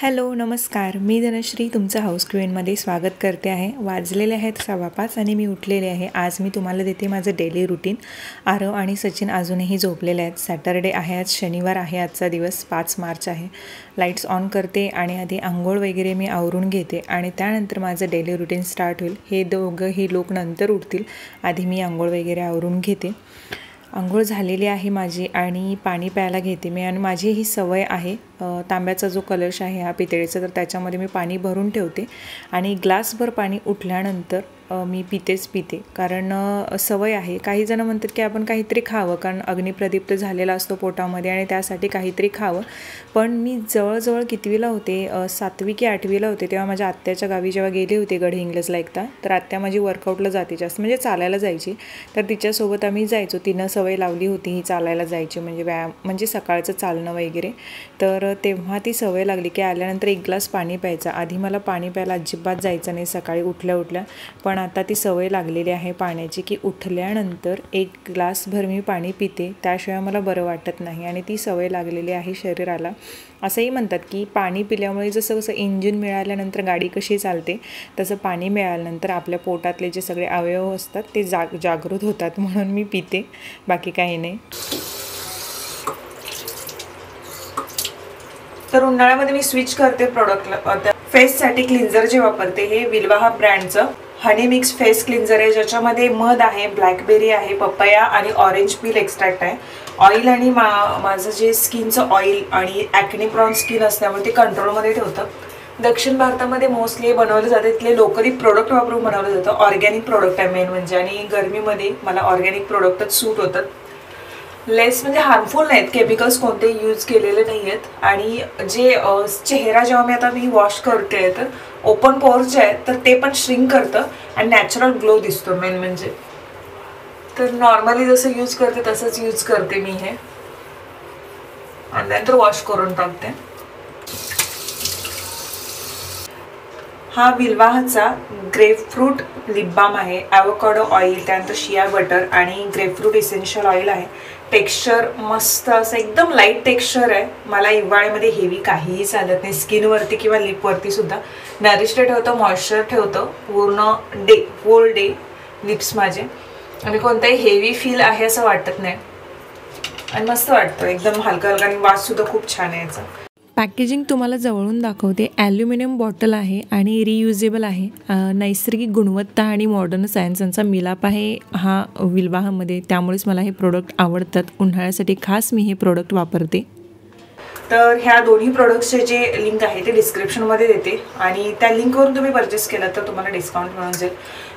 Hello नमस्कार, मी धनश्री तुमचं house क्वीनमध्ये स्वागत करते आहे. वाजलेले आहेत 5:15 आणि मी उठलेले आहे. आज मी तुम्हाला देते माझं डेली रुटीन. आरव आणि सचिन अजूनही झोपलेले आहेत. सॅटरडे आहे, आज शनिवार आहे. आजचा दिवस 5 मार्च आहे. लाईट्स ऑन करते आणि आधी आंघोळ वगैरे मी आवरून घेते आणि त्यानंतर माझं डेली रुटीन स्टार्ट होईल. हे दोघंही लोक नंतर उठतील. आधी मी आंघोळ वगैरे आवरून घेते. आंघोळ झालेली आहे माझी आणि पाणी प्यायला घेते मी. आणि माझी ही सवय आहे, तांब्याचा जो कलश आहे हा पितळेचा, तर त्याच्यामध्ये मी पाणी भरून ठेवते आणि ग्लासभर पाणी उठल्यानंतर मी पिते. कारण सवय आहे. काही जण म्हणतात की आपण काहीतरी खावं, कारण अग्निप्रदीप्त झालेला असतो पोटामध्ये आणि त्यासाठी काहीतरी खावं. पण मी जवळजवळ कितवीला होते, 7वी की 8वीला होते, तेव्हा माझ्या आत्याच्या गावी जेव्हा गेले होते गडहिंग्लजला एकदा, तर आत्या माझी वर्कआउटला जाते जास्त, म्हणजे चालायला जायची. तर तिच्यासोबत आम्ही जायचो. तिनं सवय लावली होती ही चालायला जायची, म्हणजे व्यायाम म्हणजे सकाळचं चालणं वगैरे. तर तेव्हा ती सवय लागली की आल्यानंतर 1 ग्लास पाणी प्यायचा. आधी मला पाणी प्यायला अजिबात जायचं नाही सकाळी उठल्या पण आता ती सवय लागलेली आहे पाण्याची की उठल्यानंतर 1 ग्लासभर मी पाणी पिते, त्याशिवाय मला बरं वाटत नाही. आणि ती सवय लागलेली आहे शरीराला. असंही म्हणतात की पाणी पिल्यामुळे जसं इंजिन मिळाल्यानंतर गाडी कशी चालते, तसं पाणी मिळाल्यानंतर आपल्या पोटातले जे सगळे अवयव असतात ते जागृत होतात. म्हणून मी पिते, बाकी काही नाही. तर उन्हाळ्यामध्ये मी स्विच करते प्रोडक्टला. फेससाठी क्लिन्झर जे वापरते हे विल्वाहा ब्रँडचं हनी मिक्स फेस क्लिन्झर आहे, ज्याच्यामध्ये मध आहे, ब्लॅकबेरी आहे, पपया आणि ऑरेंज पील एक्स्ट्रॅक्ट आहे. ऑइल आणि माझं जे स्किनचं ऑइल आणि ॲक्ने प्रॉन स्किन असल्यामुळे ते कंट्रोलमध्ये ठेवतं. दक्षिण भारतामध्ये मोस्टली बनवले जाते, इथले लोकली प्रोडक्ट वापरून बनवलं जातं. ऑर्गॅनिक प्रोडक्ट आहे मेन म्हणजे, आणि गरमीमध्ये मला ऑर्गॅनिक प्रोडक्टच सूट होतात. लेस म्हणजे हार्मफुल नाहीत, केमिकल्स कोणते यूज केलेले नाही आहेत. आणि जे चेहरा जेव्हा मी आता वॉश करते तर ओपन पोर्स जे आहेत तर ते पण श्रिंक करतं आणि नॅचरल ग्लो दिसतो मेन म्हणजे. तर नॉर्मली जसं यूज करते तसंच यूज करते मी हे, आणि नंतर वॉश करून टाकते. हा विल्वाहाचा ग्रेपफ्रूट लिप बाम आहे, ॲवोकाडो ऑइल, त्यानंतर शिया बटर आणि ग्रेपफ्रूट इसेन्शियल ऑइल आहे. टेक्स्चर मस्त असं एकदम लाईट टेक्स्चर आहे. मला हिवाळ्यामध्ये हेवी काहीही चालत नाही, स्किनवरती किंवा लिपवरती सुद्धा. नरिश्ड ठेवतं, मॉइश्चर ठेवतं पूर्ण होल डे लिप्स माझे, आणि कोणताही हेवी फील आहे असं वाटत नाही. आणि मस्त वाटतं, एकदम हलका हलका, आणि वाससुद्धा खूप छान आहे याचा. पॅकेजिंग तुम्हाला जवळून दाखवते. ॲल्युमिनियम बॉटल आहे आणि रियुजेबल आहे. नैसर्गिक गुणवत्ता आणि मॉडर्न सायन्स यांचा मिलाप आहे हा विल्वाहामध्ये, त्यामुळेच मला हे प्रोडक्ट आवडतात. उन्हाळ्यासाठी खास मी हे प्रोडक्ट वापरते. तर ह्या दोन्ही प्रोडक्ट्सचे जे लिंक आहे ते डिस्क्रिप्शनमध्ये देते, आणि त्या लिंकवरून तुम्ही परचेस केलं तर तुम्हाला डिस्काउंट मिळून जाईल.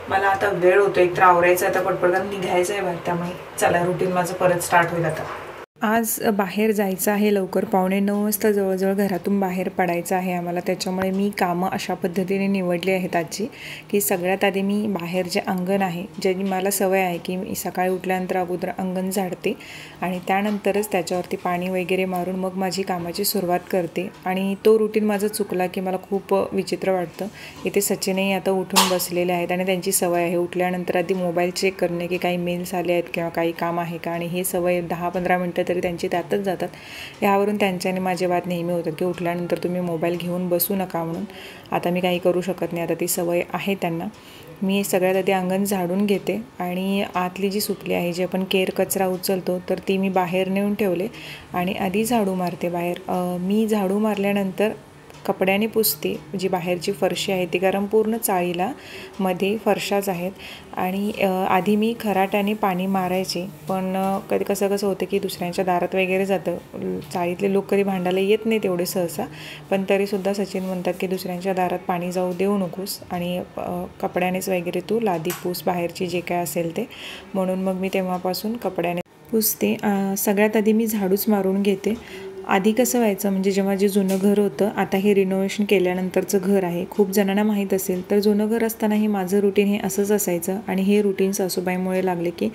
मला आता वेळ होतो, एकतर आवरायचं आता पटपट निघायचं आहे बाहेर, त्यामुळे चला रुटीन माझं परत स्टार्ट होईल आता. आज बाहेर जायचं आहे लवकर, 8:45 वाजता जवळजवळ घरातून बाहेर पडायचं आहे आम्हाला. त्याच्यामुळे मी कामं अशा पद्धतीने निवडली आहेत आजची, की सगळ्यात आधी मी बाहेर जे अंगण आहे, ज्याची मला सवय आहे की मी सकाळी उठल्यानंतर अगोदर अंगण झाडते आणि त्यानंतरच त्याच्यावरती पाणी वगैरे मारून मग माझी कामाची सुरुवात करते. आणि तो रुटीन माझा चुकला की मला खूप विचित्र वाटतं. इथे सचिनही आता उठून बसलेले आहेत आणि त्यांची सवय आहे उठल्यानंतर आधी मोबाईल चेक करणे की काही मेल्स आले आहेत किंवा काही काम आहे का, आणि हे सवय 10-15 मिनटं तरी त्यांची त्यातच जातात. यावरून त्यांच्याने माझे वाद नेहमी होतात की उठल्यानंतर तुम्ही मोबाईल घेऊन बसू नका म्हणून. आता मी काही करू शकत नाही, आता ती सवय आहे त्यांना. मी सगळ्यात आधी अंगण झाडून घेते आणि आतली जी सुकली आहे, जी आपण केर कचरा उचलतो, तर ती मी बाहेर नेऊन ठेवले आणि आधी झाडू मारते बाहेर. मी झाडू मारल्यानंतर कपड्याने पुसते जी बाहेरची फरशी आहे ती, कारण पूर्ण चाळीला मध्ये फरशाच आहेत. आणि आधी मी खराट्याने पाणी मारायचे, पण कधी कसं होतं की दुसऱ्यांच्या दारात वगैरे जातं. चाळीतले लोक कधी भांडायला येत नाही तेवढे सहसा, पण तरीसुद्धा सचिन म्हणतात की दुसऱ्यांच्या दारात पाणी जाऊ देऊ नकोस आणि कपड्यानेच वगैरे तू लादी पूस बाहेरची जे काय असेल ते. म्हणून मग मी तेव्हापासून कपड्याने पुसते. सगळ्यात आधी मी झाडूच मारून घेते. आधी कसं व्हायचं, म्हणजे जेव्हा जे जुनं घर होतं, आता हे रिनोव्हेशन केल्यानंतरचं घर आहे, खूप जणांना माहीत असेल, तर जुनं घर असतानाही माझं रुटीन हे असंच असायचं. आणि हे रुटीन सासूबाईमुळे लागले की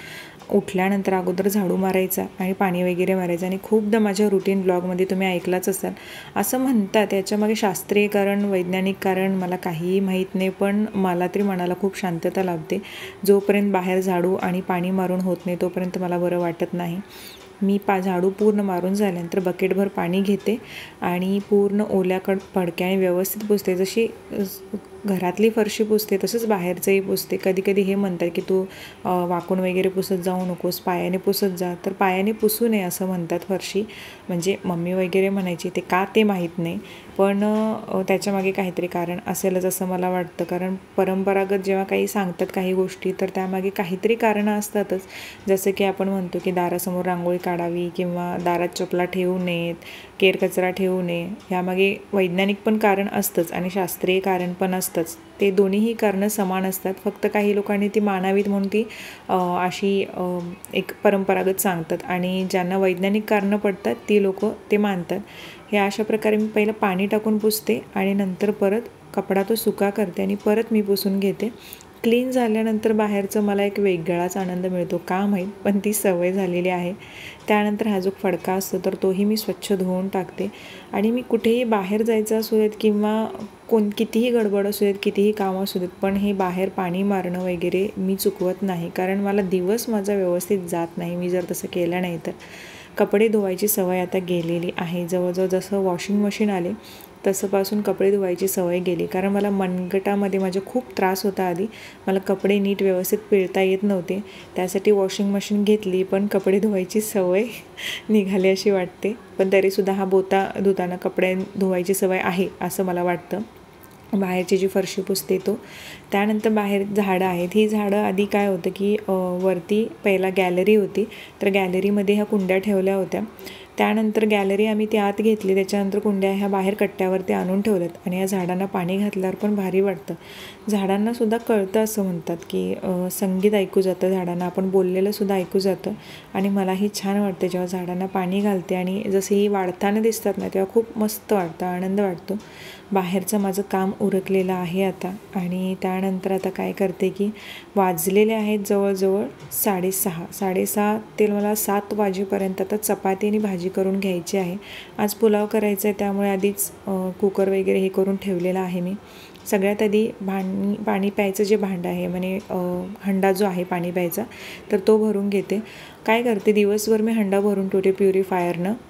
उठल्यानंतर अगोदर झाडू मारायचा आणि पाणी वगैरे मारायचं. आणि खूपदा माझ्या रुटीन ब्लॉगमध्ये तुम्ही ऐकलाच असाल. असं म्हणतात, याच्यामागे शास्त्रीय कारण, वैज्ञानिक कारण मला काहीही माहीत नाही, पण मला तरी मनाला खूप शांतता लाभते. जोपर्यंत बाहेर झाडू आणि पाणी मारून होत नाही तोपर्यंत मला बरं वाटत नाही. मी झाडू पूर्ण मारून झाल्यानंतर बकेटभर पाणी घेते आणि पूर्ण ओल्या फडक्याने व्यवस्थित पुसते. जशी घरातली फरशी पुसते तसंच बाहेरचंही पुसते. कधी कधी हे म्हणतात की तू वाकून वगैरे पुसत जाऊ नकोस, पायाने पुसत जा. तर पायाने पुसू नये असं म्हणतात फरशी, म्हणजे मम्मी वगैरे म्हणायची. ते का ते माहीत नाही, पण त्याच्यामागे काहीतरी कारण असेलच असं मला वाटतं. कारण परंपरागत जेव्हा काही सांगतात काही गोष्टी, तर त्यामागे काहीतरी कारणं असतातच. जसं की आपण म्हणतो की दारासमोर रांगोळी काढावी किंवा दारात चपला ठेवू नयेत, केरकचरा ठेवू नये. ह्यामागे वैज्ञानिक पण कारण असतंच आणि शास्त्रीय कारण पण असतंच. ते दोन्हीही कारणं समान असतात. फक्त काही लोकांनी ती मानावीत म्हणून ती अशी एक परंपरागत सांगतात आणि ज्यांना वैज्ञानिक कारणं पडतात ती लोक ते मानतात. हे अशा प्रकारे मी पहिलं पाणी टाकून पुसते आणि नंतर परत कपडा तो सुका करते आणि परत मी पुसून घेते. क्लीन झाल्यानंतर बाहेरचं मला एक वेगळाच आनंद मिळतो, का माहीत, पण ती सवय झालेली आहे. त्यानंतर हा जो फडका असतो तर तोही मी स्वच्छ धुवून टाकते. आणि मी कुठेही बाहेर जायचं असू देत किंवा कितीही गडबड असू देत, कितीही कामं असू देत, पण हे बाहेर पाणी मारणं वगैरे मी चुकवत नाही. कारण मला दिवस माझा व्यवस्थित जात नाही मी जर तसं केलं नाही तर. कपडे धुवायची सवय आता गेलेली आहे. जवळजवळ जसं वॉशिंग मशीन आले तसंपासून कपडे धुवायची सवय गेली. कारण मला मनगटामध्ये माझ्या खूप त्रास होता आधी. मला कपडे नीट व्यवस्थित पिळता येत नव्हते. त्यासाठी वॉशिंग मशीन घेतली, पण कपडे धुवायची सवय निघाली अशी वाटते. पण तरीसुद्धा हा बोता धुताना कपडे धुवायची सवय आहे असं मला वाटतं. बाहेरची जी फरशी पुसते तो. त्यानंतर बाहेर झाडं आहेत. ही झाडं आधी काय होतं की वरती पहिला गॅलरी होती, तर गॅलरीमध्ये ह्या कुंड्या ठेवल्या होत्या. त्यानंतर गॅलरी आम्ही ती आत घेतली. त्याच्यानंतर कुंड्या ह्या बाहेर कट्ट्यावरती आणून ठेवल्यात आणि या झाडांना पाणी घातल्यावर पण भारी वाटतं. झाडांनासुद्धा कळतं असं म्हणतात की संगीत ऐकू जातं झाडांना, आपण बोललेलंसुद्धा ऐकू जातं. आणि मलाही छान वाटते जेव्हा झाडांना पाणी घालते आणि जसे ही वाढताना दिसतात ना तेव्हा खूप मस्त वाटतं, आनंद वाटतो. बाहेरचं माझं काम उरकलेलं आहे आता. आणि त्यानंतर आता काय करते की वाजलेले आहेत जवळजवळ 6:30 ते मला 7 वाजेपर्यंत आता चपाती आणि भाजी करून घ्यायची आहे. आज पुलाव करायचा आहे त्यामुळे आधीच कुकर वगैरे हे करून ठेवलेलं आहे मी. सगळ्यात आधी पाणी प्यायचं जे भांडं आहे, म्हणजे हंडा जो आहे पाणी प्यायचा, तर तो भरून घेते. काय करते, दिवसभर मी हंडा भरून ठेवते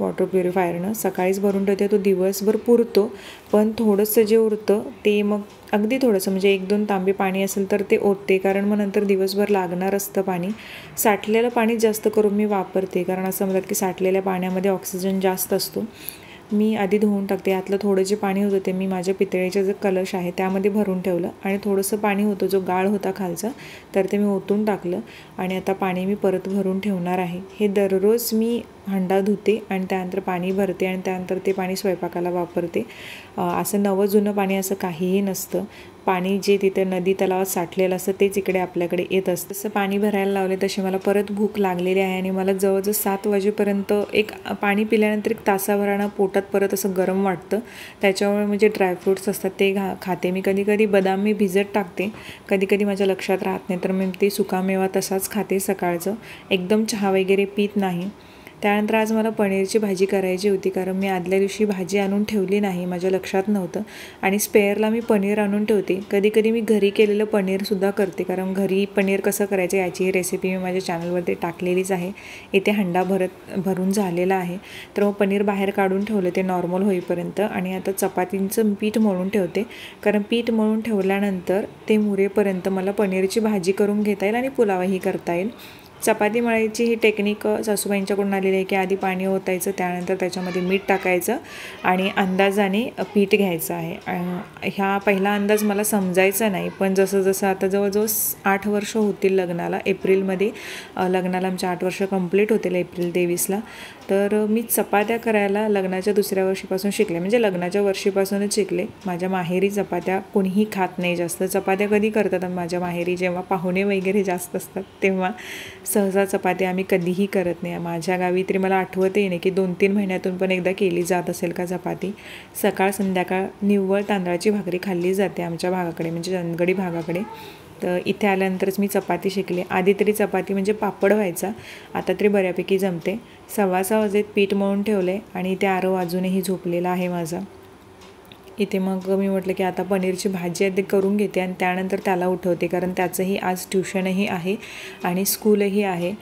वॉटर प्युरिफायरनं. सकाळीच भरून ठेवते, तो दिवसभर पुरतो. पण थोडंसं जे उरतं ते मग अगदी थोडंसं, म्हणजे 1-2 तांबे पाणी असेल तर ते ओतते, कारण मग नंतर दिवसभर लागणार असतं पाणी. साठलेलं पाणी जास्त करून मी वापरते, कारण असं म्हणतात की साठलेल्या पाण्यामध्ये ऑक्सिजन जास्त असतो. मी आधी धुवून टाकते. यातलं थोडं जे पाणी होतं ते मी माझ्या पितळेचं जे कलश आहे त्यामध्ये भरून ठेवलं आणि थोडंसं पाणी होतं जो गाळ होता खालचा, तर ते मी ओतून टाकलं आणि आता पाणी मी परत भरून ठेवणार आहे. हे दररोज मी हंडा धुते आणि त्यानंतर पाणी भरते आणि त्यानंतर ते पाणी स्वयंपाकाला वापरते. असं नवं जुनं पाणी असं काहीही नसतं. पाणी जे तिथे नदी तलावात साठलेलं असतं तेच इकडे आपल्याकडे येत असतं. तसं पाणी भरायला लावले तशी मला परत भूक लागलेली आहे आणि मला जवळजवळ 7 वाजेपर्यंत एक पाणी पिल्यानंतर 1 तासाभरानं पोटात परत असं गरम वाटतं. त्याच्यामुळे म्हणजे ड्रायफ्रूट्स असतात ते खाते मी. कधी कधी बदाम मी भिजत टाकते, कधी कधी माझ्या लक्षात राहत नाही तर मी ते सुकामेवा तसाच खाते सकाळचं. एकदम चहा वगैरे पीत नाही. त्यानंतर आज मला पनीरची भाजी करायची होती, कारण मी आदल्या दिवशी भाजी आणून ठेवली नाही, माझ्या लक्षात नव्हतं. आणि स्पेअरला मी पनीर आणून ठेवते. कधी कधी मी घरी केलेलं पनीरसुद्धा करते, कारण घरी पनीर कसं करायचं याची रेसिपी मी माझ्या चॅनलवरती टाकलेलीच आहे. इथे हंडा भरून झालेला आहे. तर मग पनीर बाहेर काढून ठेवलं ते नॉर्मल होईपर्यंत. आणि आता चपातींचं पीठ मळून ठेवते, कारण पीठ मळून ठेवल्यानंतर ते मुरेपर्यंत मला पनीरची भाजी करून घेता येईल आणि पुलावही करता येईल. चपाती मळायची ही टेक्निक सासूबाईंच्याकडून आलेली आहे की आधी पाणी ओतायचं, त्यानंतर त्याच्यामध्ये मीठ टाकायचं आणि अंदाजाने पीठ घ्यायचं आहे. ह्या पहिला अंदाज मला समजायचा नाही, पण जसं जसं आता जवळजवळ 8 वर्ष होतील लग्नाला. एप्रिलमध्ये लग्नाला आमच्या 8 वर्ष कंप्लीट होतील एप्रिल 23ला. तर मी चपात्या करायला लग्नाच्या दुसऱ्या वर्षीपासून शिकले, म्हणजे लग्नाच्या वर्षीपासूनच शिकले. माझ्या माहेरी चपात्या कोणीही खात नाही जास्त. चपात्या कधी करतात माझ्या माहेरी, जेव्हा पाहुणे वगैरे जास्त असतात तेव्हा. सहसा चपाती आम्ही कधीही करत नाही. माझ्या गावी तरी मला आठवतही नाही की 2-3 महिन्यातून पण एकदा केली जात असेल का चपाती. सकाळ संध्याकाळ निव्वळ तांदळाची भाकरी खाल्ली जाते आमच्या भागाकडे, म्हणजे चंदगडी भागाकडे. तर इथे आल्यानंतरच मी चपाती शिकले. आधी तरी चपाती म्हणजे पापड व्हायचा, आता तरी बऱ्यापैकी जमते. 6:15 वाजेत पीठ मळून ठेवले आणि ते आरव अजूनही झोपलेला आहे माझा. इथे मग मी म्हटलं की आता पनीरची भाजी आहे ते करून घेते आणि त्यानंतर त्याला उठवते, कारण त्याचंही आज ट्युशनही आहे आणि स्कूलही आहे.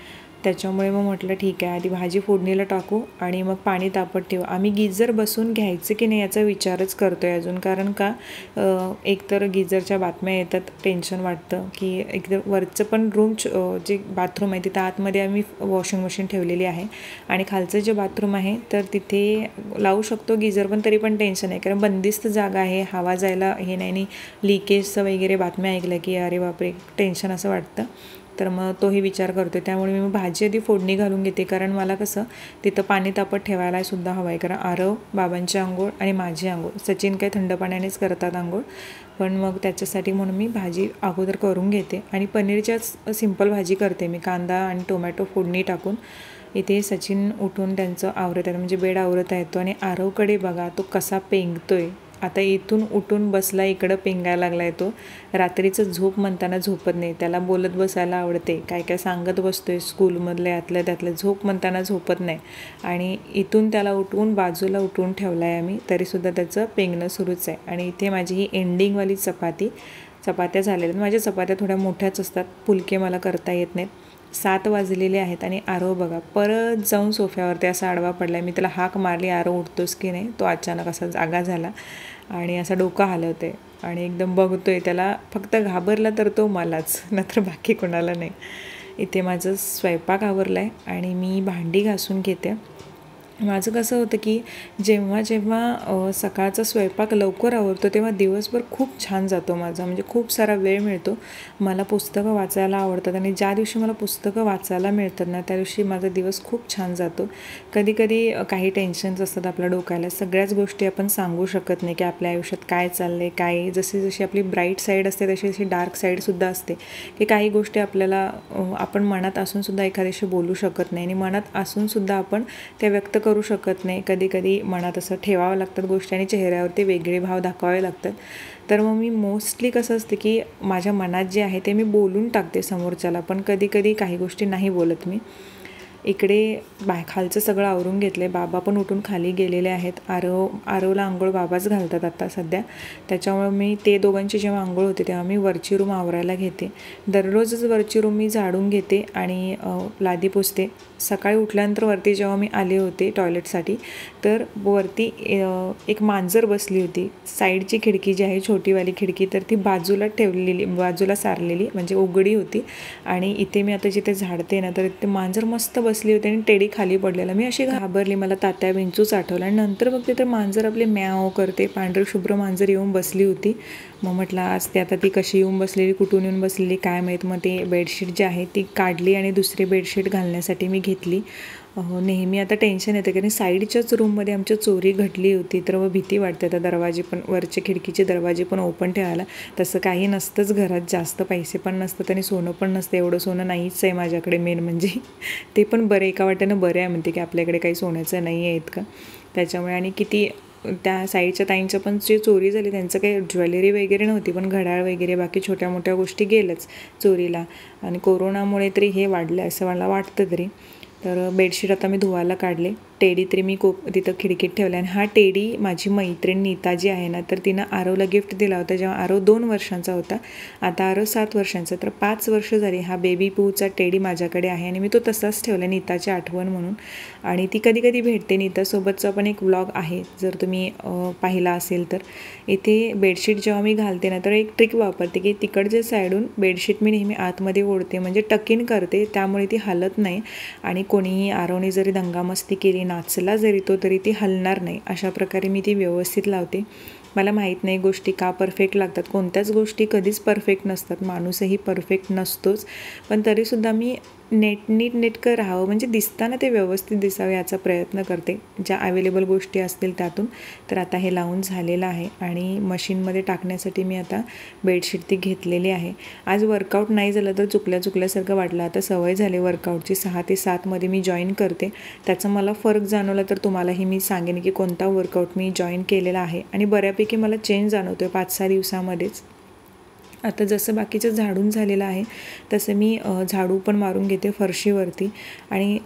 त्याच्यामुळे मग म्हटलं ठीक आहे, आधी भाजी फोडणीला टाकू आणि मग पाणी तापत ठेवू. आम्ही गिझर बसून घ्यायचं की नाही याचा विचारच करतो आहे अजून, कारण का एकतर गिझरच्या बातम्या येतात, टेन्शन वाटतं की एकदम वरचं पण रूम जे बाथरूम आहे तिथं आतमध्ये आम्ही वॉशिंग मशीन ठेवलेली आहे आणि खालचं जे बाथरूम आहे तर तिथे लावू शकतो गिझर, पण तरी पण टेन्शन आहे कारण बंदिस्त जागा आहे, हवा जायला हे नाही. आणि लिकेजचं वगैरे बातम्या ऐकल्या की अरे बापरे टेन्शन असं वाटतं. तर मग तोही विचार करतो आहे. त्यामुळे मी भाजी आधी फोडणी घालून घेते, कारण मला कसं तिथं पाणी तापत ठेवायला सुद्धा हवं आहे, कारण आरव बाबांची आंघोळ आणि माझी आंघोळ, सचिन काही थंड पाण्यानेच करतात आंघोळ, पण मग त्याच्यासाठी म्हणून मी भाजी अगोदर करून घेते. आणि पनीरच्याच सिंपल भाजी करते मी, कांदा आणि टोमॅटो फोडणी टाकून. इथे सचिन उठून त्यांचं आवरत आहे, म्हणजे बेड आवरत आहे तो, आणि आरवकडे बघा तो कसा पेंगतोय. आता इथून उठून बसला, इकडं पेंगायला लागला आहे तो. रात्रीचं झोप म्हणताना झोपत नाही, त्याला बोलत बसायला आवडते, काय काय सांगत बसतोय स्कूलमधलं यातलं त्यातलं, झोप म्हणताना झोपत नाही. आणि इथून त्याला उठवून बाजूला उठवून ठेवला आहे आम्ही, तरीसुद्धा त्याचं पेंगणं सुरूच आहे. आणि इथे माझी ही एंडिंगवाली चपात्या झालेल्या. माझ्या चपात्या थोड्या मोठ्याच असतात, फुलके मला करता येत नाहीत. 7 वाजलेले आहेत आणि आरव बघा परत जाऊन सोफ्यावरती असा आडवा पडला आहे. मी त्याला हाक मारली, आरव उठतोस की नाही, तो अचानक असा जागा झाला आणि असा डोकं हलवतोय आणि एकदम बघतोय. त्याला फक्त घाबरला तर तो मलाच, नंतर बाकी कोणाला नाही. इथे माझं स्वयंपाक आवरला आहे आणि मी भांडी घासून घेते. माझं कसं होतं की जेव्हा जेव्हा सकाळचा स्वयंपाक लवकर आवरतो तेव्हा दिवसभर खूप छान जातो माझा, म्हणजे खूप सारा वेळ मिळतो. मला पुस्तकं वाचायला आवडतात आणि ज्या दिवशी मला पुस्तकं वाचायला मिळतात ना त्या दिवशी माझा दिवस खूप छान जातो. कधी कधी काही टेन्शन्स असतात आपल्या डोक्याला, सगळ्याच गोष्टी आपण सांगू शकत नाही की आपल्या आयुष्यात काय चाललं आहे, काय जशी जशी आपली ब्राईट साईड असते तशी तशी डार्क साईडसुद्धा असते, की काही गोष्टी आपल्याला आपण मनात असूनसुद्धा एखाद्याशी बोलू शकत नाही आणि मनात असूनसुद्धा आपण त्या व्यक्त करू शकत नाही. कधी कधी मनात असं ठेवावं लागतात गोष्टी आणि चेहऱ्यावरती वेगळे भाव दाखवावे लागतात. तर मग मी मोस्टली कसं असते की माझ्या मनात जे आहे ते मी बोलून टाकते समोरच्याला, पण कधी कधी काही गोष्टी नाही बोलत मी. इकडे खालचं सगळं आवरून घेतलं आहे. बाबा पण उठून खाली गेलेले आहेत. आरवला आंघोळ बाबाच घालतात आता सध्या, त्याच्यामुळे मी ते दोघांची जेव्हा आंघोळ होते तेव्हा मी वरची रूम आवरायला घेते. दररोजच वरची रूम मी झाडून घेते आणि लादी पुसते. सकाळी उठल्यानंतर वरती जेव्हा मी आले होते टॉयलेटसाठी तर वरती एक मांजर बसली होती. साईडची खिडकी जी आहे छोटीवाली खिडकी तर ती बाजूला ठेवलेली, बाजूला सारलेली, म्हणजे उघडी होती. आणि इथे मी आता जिथे झाडते ना तर ते मांजर मस्त बसली होती आणि टेडी खाली पडलेला. मी अशी घाबरली, मला तात्या विंचूच आठवला आणि नंतर बघते तर मांजर आपले म्याव करते, पांढरी शुभ्र मांजर येऊन बसली होती. मग म्हटलं आज ते आता ती कशी येऊन बसलेली, कुठून येऊन बसलेली काय माहीत. मग ते बेडशीट जी आहे ती काढली आणि दुसरी बेडशीट घालण्यासाठी मी घेतली. नेहमी आता टेन्शन येतं कारण साईडच्याच रूममध्ये आमच्या चोरी घडली होती, तर भीती वाटते. आता दरवाजे पण, वरचे खिडकीचे दरवाजे पण ओपन ठेवायला. तसं काही नसतंच घरात, जास्त पैसे पण नसतात आणि सोनं पण नसतं, एवढं सोनं नाहीच आहे माझ्याकडे मेन म्हणजे. ते पण बरं, एका वाट्यानं बरं आहे म्हणते की आपल्याकडे काही सोन्याचं नाही आहे इतकं. त्याच्यामुळे आणि किती त्या साईडच्या ताईंचं पण जे चोरी झाली त्यांचं काही ज्वेलरी वगैरे नव्हती, पण घड्याळ वगैरे बाकी छोट्या मोठ्या गोष्टी गेलंच चोरीला. आणि कोरोनामुळे तरी हे वाढलं असं मला वाटतं तरी. तर बेडशीट आता मी धुवायला काढले. टेडी तरी मी तिथं खिडकीत ठेवला. आणि हा टेडी माझी मैत्रीण नीता जी आहे ना तर तिनं आरवला गिफ्ट दिला होता जेव्हा आरव 2 वर्षांचा होता. आता आरव 7 वर्षांचा, तर 5 वर्ष झाली हा बेबी पूचा टेडी माझ्याकडे आहे आणि मी तो तसाच ठेवला नीताची आठवण म्हणून. आणि ती कधी कधी भेटते. नीतासोबतचा पण एक व्लॉग आहे जर तुम्ही पाहिला असेल तर. इथे बेडशीट जेव्हा मी घालते ना तर एक ट्रिक वापरते की तिकडच्या साईडून बेडशीट मी नेहमी आतमध्ये ओढते, म्हणजे टकिन करते, त्यामुळे ती हलत नाही. आणि कोणीही आरवने जरी दंगामस्ती केली, नाचला जरी तो, तरी ती हलणार नाही. अशा प्रकारे मी ती व्यवस्थित लावते. मला माहीत नाही गोष्टी का परफेक्ट लागतात, कोणत्याच गोष्टी कधीच परफेक्ट नसतात, माणूसही परफेक्ट नसतोच, पण तरीसुद्धा मी नीटनेटकं राहावं, म्हणजे दिसताना ते व्यवस्थित दिसावे याचा प्रयत्न करते ज्या अवेलेबल गोष्टी असतील त्यातून. तर आता हे लावून झालेलं आहे आणि मशीनमध्ये टाकण्यासाठी मी आता बेडशीट ती घेतलेली आहे. आज वर्कआउट नाही झालं तर चुकल्यासारखं वाटलं. आता सवय झाली वर्कआउटची, 6 ते 7 मध्ये मी जॉईन करते. त्याचा मला फरक जाणवला तर तुम्हालाही मी सांगेन की कोणता वर्कआउट मी जॉईन केलेला आहे आणि बऱ्यापैकी मला चेंज जाणवतो आहे 5-6 दिवसामध्येच. आता जसं बाकीचं झाडून झालेलं आहे तसं मी झाडू पण मारून घेते फरशीवरती. आणि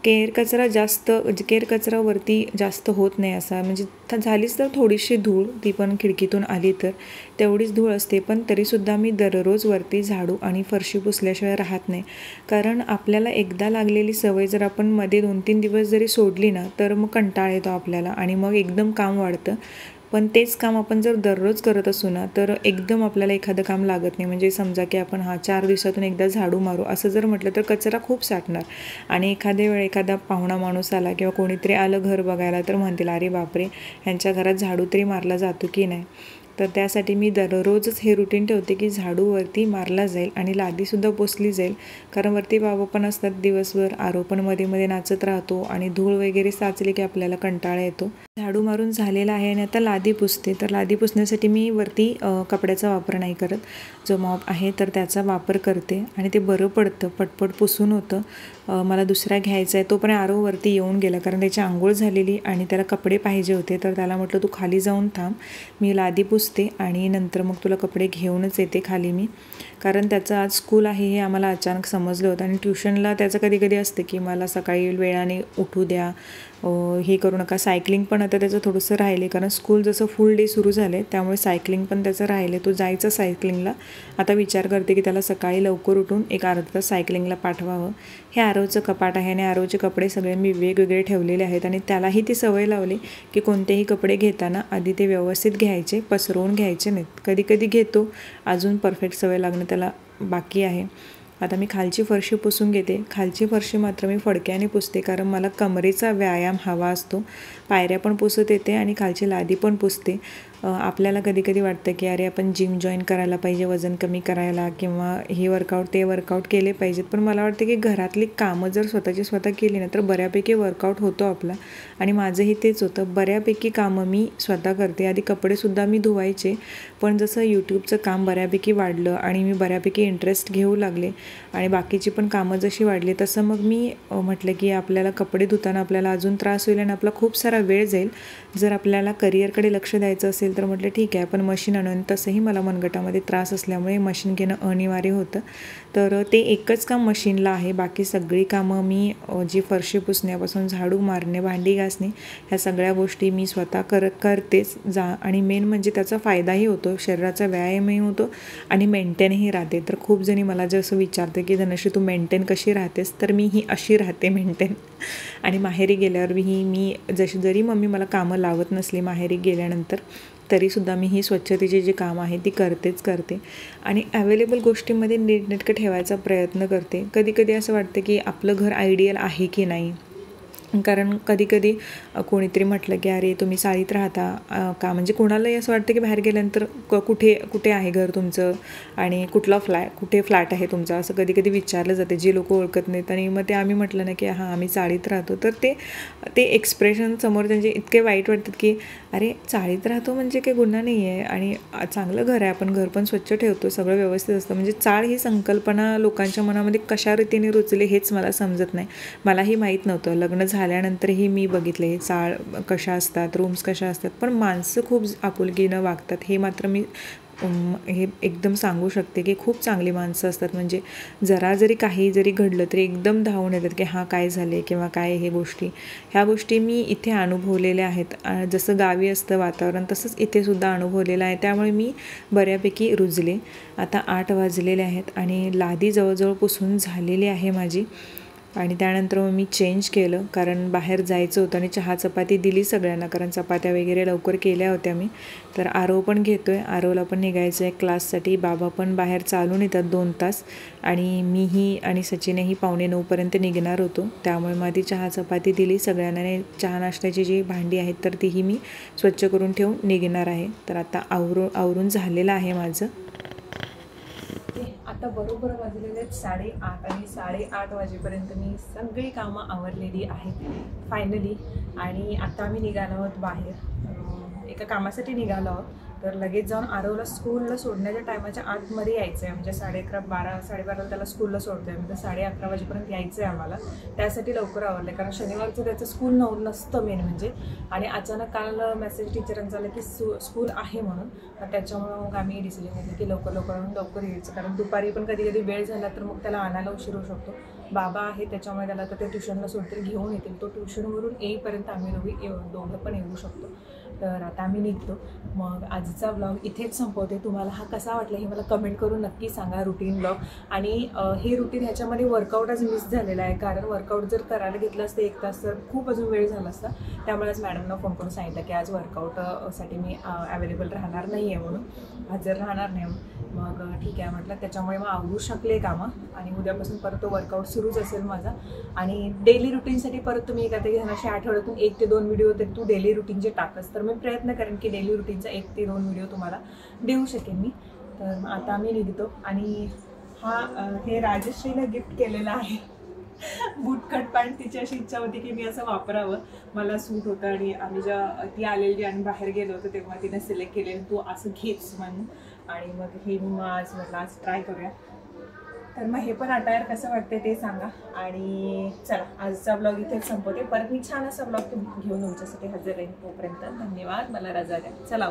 केर कचरा जास्त म्हणजे केर कचरावरती जास्त होत नाही असा, म्हणजे झालीच तर थोडीशी धूळ, ती पण खिडकीतून आली तर तेवढीच धूळ असते. पण तरीसुद्धा मी दररोज वरती झाडू आणि फरशी पुसल्याशिवाय राहत नाही. कारण आपल्याला एकदा लागलेली सवय जर आपण मध्ये 2-3 दिवस जरी सोडली ना, तर मग कंटाळा येतो आपल्याला आणि मग एकदम काम वाढतं. पण तेच काम आपण जर दररोज करत असू ना, तर एकदम आपल्याला एखादं काम लागत नाही. म्हणजे समजा की आपण 4 दिवसातून एकदा झाडू मारू असं जर म्हटलं तर कचरा खूप साठणार आणि एखाद्या वेळ एखादा पाहुणा माणूस आला किंवा कोणीतरी आलं घर बघायला तर म्हणतील, अरे बापरे, ह्यांच्या घरात झाडू तरी मारला जातो की नाही. तर त्यासाठी मी दररोजच हे रुटीन ठेवते की झाडू वरती मारला जाईल आणि लादीसुद्धा पुसली जाईल. कारण वरती बाबा पण असतात दिवसभर, आरो पण मध्ये मध्ये नाचत राहतो आणि धूळ वगैरे साचली की आपल्याला कंटाळा येतो. झाडू मारून झालेला आहे आणि आता लादी पुसते. तर लादी पुसण्यासाठी मी वरती कपड्याचा वापर नाही करत, जो मॉप आहे तर त्याचा वापर करते आणि ते बरं पडतं, पटपट पुसून होतं. मला दुसरा घ्यायचा आहे, तो पण आरोवरती येऊन गेला कारण त्याची आंघोळ झालेली आणि त्याला कपडे पाहिजे होते. तर त्याला म्हटलं तू खाली जाऊन थांब, मी लादी पुसते आणि नंतर मग तुला कपडे घेऊनच येते खाली मी. कारण त्याचं आज स्कूल आहे हे आम्हाला अचानक समजलं होतं आणि ट्युशनला त्याचं कधी कधी असतं की मला सकाळी वेळाने उठू द्या, हे करू नका. सायकलिंग पण आता त्याचं थोडंसं राहिले कारण स्कूल जसं फुल डे सुरू झाले त्यामुळे सायकलिंग पण त्याचं राहिले. तो जायचा सायकलिंगला. आता विचार करते की त्याला सकाळी लवकर उठून एक अर्धा तास सायकलिंगला पाठवावं. हे आरवचं कपाट आहे आणि आरवचे कपडे सगळे मी वेगवेगळे ठेवलेले आहेत आणि त्यालाही ती सवय लावली की कोणतेही कपडे घेताना आधी ते व्यवस्थित घ्यायचे, पसरवून घ्यायचे नाहीत. कधी कधी घेतो, अजून परफेक्ट सवय लागणं त्याला बाकी आहे. आता मी खालची फरशी पुसून घेते. खालची फरशी मात्र मी फडक्याने पुसते कारण मला कमरेचा व्यायाम हवा असतो. पायऱ्या पण पुसत येते आणि खालची लादी पण पुसते. आपल्याला कधी कधी वाटतं की अरे आपण जिम जॉईन करायला पाहिजे वजन कमी करायला किंवा हे वर्कआउट ते वर्कआउट केले पाहिजेत. पण मला वाटतं की घरातली कामं जर स्वतःची स्वतः केली ना तर बऱ्यापैकी वर्कआउट होतो आपला. आणि माझंही तेच होतं, बऱ्यापैकी कामं मी स्वतः करते. आधी कपडेसुद्धा मी धुवायचे, पण जसं यूट्यूबचं काम बऱ्यापैकी वाढलं आणि मी बऱ्यापैकी इंटरेस्ट घेऊ लागले आणि बाकीची पण कामं जशी वाढली तसं मग मी म्हटलं की आपल्याला कपडे धुताना आपल्याला अजून त्रास होईल आणि आपला खूप सारा वेळ जाईल. जर आपल्याला करिअरकडे लक्ष द्यायचं असेल तर म्हटलं ठीक आहे आपण मशीन आणून. तसंही मला मनगटामध्ये त्रास असल्यामुळे मशीन घेणं अनिवार्य होतं. तर ते एकच काम मशीनला आहे. बाकी सगळी कामं मी जी फरशी पुसण्यापासून झाडू मारणे, भांडी घासणे ह्या सगळ्या गोष्टी मी स्वतः करतेच. आणि मेन म्हणजे त्याचा फायदाही होतो, शरीराचा व्यायामही होतो आणि मेंटेनही राहते. तर खूप जणी मला जसं विचारते की धनश्री तू मेंटेन कशी राहतेस, तर मी ही अशी राहते मेंटेन. आणि माहेरी गेल्यावरही मी जरी मम्मी मला कामं लावत नसली माहेरी गेल्यानंतर तरीसुद्धा मी ही स्वच्छतेची जी कामं आहे ती करते आणि अवेलेबल गोष्टींमध्ये नीटनेटकं ठेवायचा प्रयत्न करते. कधी कधी असं वाटतं की आपलं घर आयडियल आहे की नाही. कारण कधी कधी कोणीतरी म्हटलं की अरे तुम्ही चाळीत राहता का, म्हणजे कोणालाही असं वाटतं की बाहेर गेल्यानंतर कुठे आहे घर तुमचं आणि कुठे फ्लॅट आहे तुमचा, असं कधी कधी विचारलं जाते जे लोक ओळखत नाहीत. आणि मग ते आम्ही म्हटलं ना की हां आम्ही चाळीत राहतो, तर ते एक्सप्रेशन समोर त्यांचे इतके वाईट वाटतात की अरे चाळीत राहतो म्हणजे काही गुन्हा नाही आहे आणि चांगलं घर आहे, आपण घर पण स्वच्छ ठेवतो, सगळं व्यवस्थित असतं. म्हणजे चाळ ही संकल्पना लोकांच्या मनामध्ये कशा रीतीने रुचली हेच मला समजत नाही. मलाही माहीत नव्हतं. लग्न झाल्यानंतरही मी बघितले चाळ कशा असतात, रूम्स कशा असतात, पण माणसं खूप आपुलकीनं वागतात हे मात्र मी हे एकदम सांगू शकते की खूप चांगली माणसं असतात. म्हणजे जरा जरी काही जरी घडलं तरी एकदम धावून येतात की हां काय झाले किंवा काय ह्या गोष्टी मी इथे अनुभवलेल्या आहेत. जसं गावी असतं वातावरण तसंच इथे सुद्धा अनुभवलेलं आहे. त्यामुळे मी बऱ्यापैकी रुजले. आता 8 वाजलेले आहेत आणि लादी जवळजवळ पुसून झालेली आहे माझी. आणि त्यानंतर मग मी चेंज केलं कारण बाहेर जायचं होतं आणि चहा चपाती दिली सगळ्यांना, कारण चपात्या वगैरे लवकर केल्या होत्या मी. तर आरव पण घेतो आहे, आरवला पण निघायचं आहे क्लाससाठी. बाबा पण बाहेर चालून येतात 2 तास आणि मीही आणि सचिनही 8:45 निघणार होतो. त्यामुळे मग ती चहा चपाती दिली सगळ्यांना. चहा नाश्त्याची जी भांडी आहेत तर तीही मी स्वच्छ करून ठेवून निघणार आहे. तर आता आवरून झालेलं आहे माझं. आता बरोबर वाजलेले आहेत 8:30 आणि 8:30 वाजेपर्यंत मी सगळी कामं आवरलेली आहेत फायनली. आणि आता आम्ही निघालो आहोत बाहेर, एका कामासाठी निघालो आहोत. तर लगेच जाऊन आरवला स्कूलला सोडण्याच्या टायमाच्या आतमध्ये यायचं आहे. म्हणजे 11:30 12 साडेबाराला त्याला स्कूलला सोडतोय. म्हणजे 11:30 वाजेपर्यंत यायचं आहे आम्हाला. त्यासाठी लवकर आवरलं कारण शनिवारचं त्याचं स्कूल नसतं मेन म्हणजे. आणि अचानक काल मेसेज टीचरांचा आला की स्कूल आहे म्हणून. त्याच्यामुळं मग आम्ही डिसिजन घेतलं की लवकर यायचं कारण दुपारी पण कधी कधी वेळ झाला तर मग त्याला आणायला उशीर होऊ शकतो. बाबा आहे त्याच्यामुळे त्याला तर ते ट्युशनला सोडतील घेऊन येतील. तो ट्युशनवरून येईपर्यंत आम्ही दोघं पण येऊ शकतो. तर आता आम्ही निघतो. मग आजचा ब्लॉग इथेच संपवते. तुम्हाला हा कसा वाटला हे मला कमेंट करून नक्की सांगा रुटीन ब्लॉग. आणि हे रुटीन ह्याच्यामध्ये वर्कआउट आज मिस झालेला आहे कारण वर्कआउट जर करायला घेतलं असतं 1 तास तर खूप अजून वेळ झाला असता. त्यामुळे आज मॅडमना फोन करून सांगितलं की आज वर्कआउटसाठी मी अवेलेबल राहणार नाही आहे म्हणून, हजर राहणार नाही. मग ठीक आहे म्हटलं. त्याच्यामुळे मग आवरू शकले कामं आणि उद्यापासून परत तो वर्कआउट सुरूच असेल माझा. आणि डेली रुटीनसाठी परत तुम्ही एखाद्या घेण्याशी आठवड्यातून 1 ते 2 व्हिडिओ तरी तू डेली रुटीनचे टाकस तर मी प्रयत्न करेन की डेली रुटीनचा 1 ते 2 व्हिडिओ तुम्हाला देऊ शकेन मी. तर आता आम्ही निघतो. आणि हे राजश्रीला गिफ्ट केलेलं आहे बूटकट पॅन्ट. तिची अशी इच्छा होती की मी असं वापरावं, मला सूट होतं. आणि आम्ही ती आलेली आणि बाहेर गेलो होतो तेव्हा तिने सिलेक्ट केलेलं तू असं घेच म्हणून. आणि मग हे मी आज म्हटलं आज ट्राय करूया. तर मग हे पण अटायर कसं वाटते ते सांगा. आणि चला आजचा ब्लॉग इथेच संपवते. परत मी छान असा ब्लॉग घेऊन तुमच्यासाठी हजर राहीन. तोपर्यंत धन्यवाद. मला रजा द्या. चला.